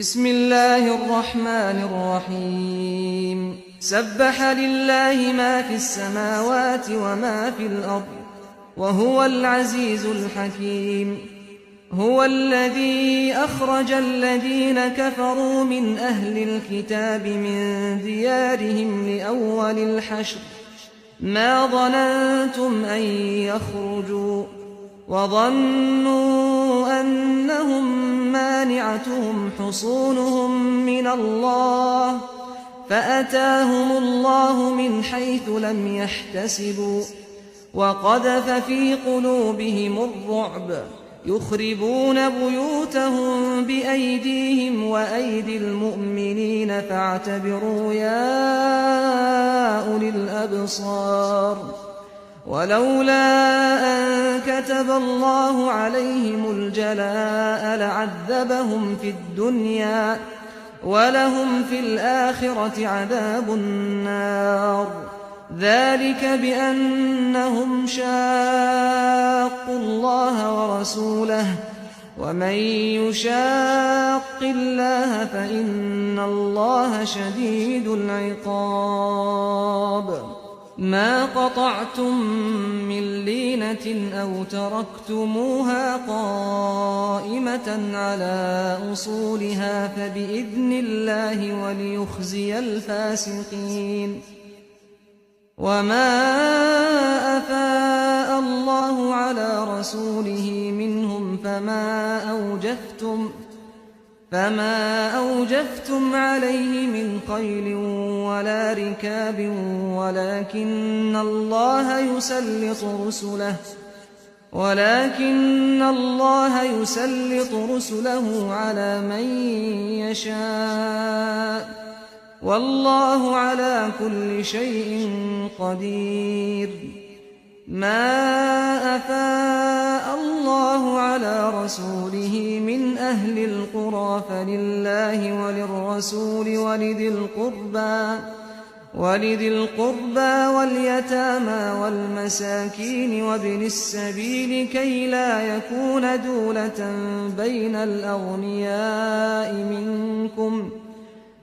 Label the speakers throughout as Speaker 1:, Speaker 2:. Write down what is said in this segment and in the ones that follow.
Speaker 1: بسم الله الرحمن الرحيم سبح لله ما في السماوات وما في الأرض وهو العزيز الحكيم هو الذي أخرج الذين كفروا من أهل الكتاب من ديارهم لأول الحشر ما ظننتم أن يخرجوا وظنوا أنهم مانعتهم حصونهم من الله فأتاهم الله من حيث لم يحتسبوا وقذف في قلوبهم الرعب يخربون بيوتهم بأيديهم وأيدي المؤمنين فاعتبروا يا أولي الأبصار ولولا أن كتب الله عليهم الجلاء لعذبهم في الدنيا ولهم في الآخرة عذاب النار ذلك بأنهم شاقوا الله ورسوله ومن يشاق الله فإن الله شديد العقاب ما قطعتم من لينة أو تركتموها قائمة على أصولها فبإذن الله وليخزي الفاسقين وما أفاء الله على رسوله منهم فما أوجفتم عليه من خيل ولا ركاب ولكن الله يسلط رسله على من يشاء والله على كل شيء قدير ما أفاء الله على رسوله من أهل القرى فلله وللرسول ولذي القربى واليتامى والمساكين وابن السبيل كي لا يكون دولة بين الأغنياء منكم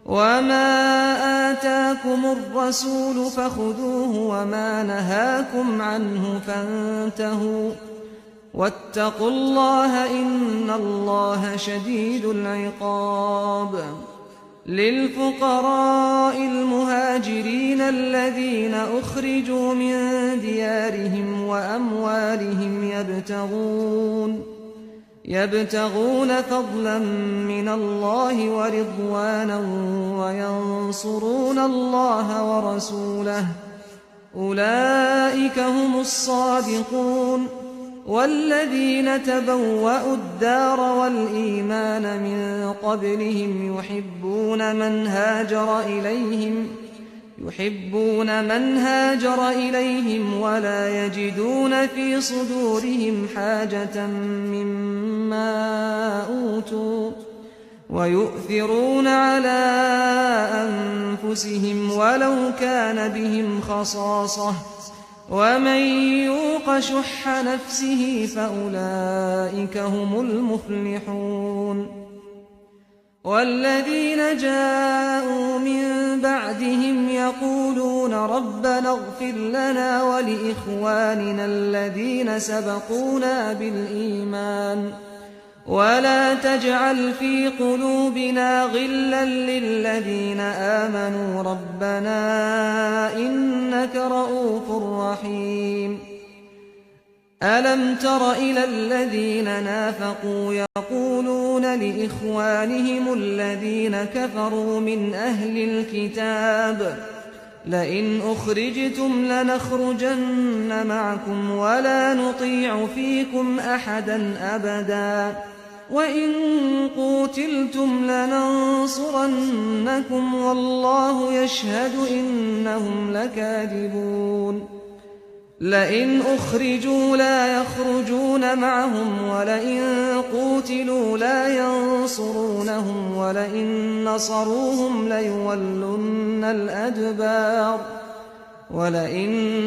Speaker 1: وما آتاكم الرسول فخذوه وما نهاكم عنه فانتهوا واتقوا الله إن الله شديد العقاب للفقراء المهاجرين الذين أخرجوا من ديارهم وأموالهم يبتغون فضلا من الله ورضوانا وينصرون الله ورسوله أولئك هم الصادقون والذين تبوأوا الدار والإيمان من قبلهم يحبون من هاجر إليهم ولا يجدون في صدورهم حاجة مما أوتوا ويؤثرون على أنفسهم ولو كان بهم خصاصة ومن يوق شح نفسه فأولئك هم المفلحون والذين جاءوا من بعدهم يقولون ربنا اغفر لنا ولإخواننا الذين سبقونا بالإيمان ولا تجعل في قلوبنا غلا للذين آمنوا ربنا إنك رؤوف رحيم ألم تر إلى الذين نافقوا يقولون لإخوانهم الذين كفروا من أهل الكتاب لئن أخرجتم لنخرجن معكم ولا نطيع فيكم أحدا أبدا وإن قوتلتم لننصرنكم والله يشهد إنهم لكاذبون لئن أخرجوا لا يخرجون معهم ولئن قوتلوا لا ينصرونهم ولئن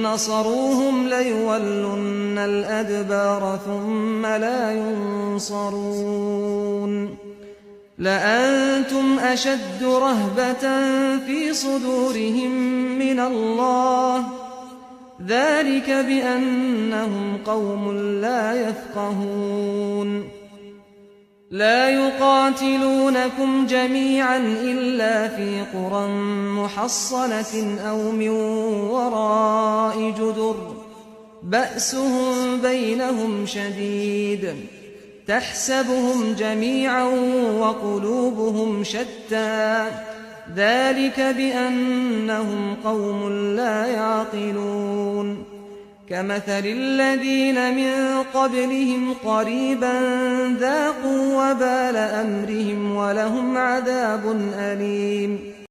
Speaker 1: نصروهم ليولن الأدبار ثم لا ينصرون لأنتم أشد رهبة في صدورهم من الله ذلك بأنهم قوم لا يفقهون لا يقاتلونكم جميعا إلا في قرى محصنة أو من وراء جدر بأسهم بينهم شديد تحسبهم جميعا وقلوبهم شتى ذلك بأنهم قوم لا يعقلون كمثل الذين من قبلهم قريبا ذاقوا وبال أمرهم ولهم عذاب أليم